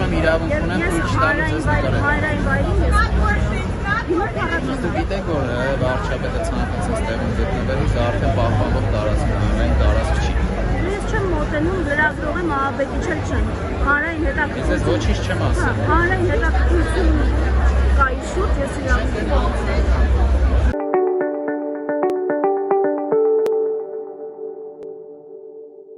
եմ իրավունք ունեմ թույլ չտալու ձեզ նկարել։ Հանրային վայրին ես Դու գիտեք որ վարչապետը ցանկացած տեղում գտնվելու դա արդեն պահպանող տարածք է, հանրային տարածք չի։ Ես չեմ մոտենում լրագրողի Մահաբեկիչել չեմ։ Հանրային հետաքրքրություն։ Ես ոչինչ չեմ ասում։ Հանրային հետաքրքրություն կայի շուրջ ես իրավունք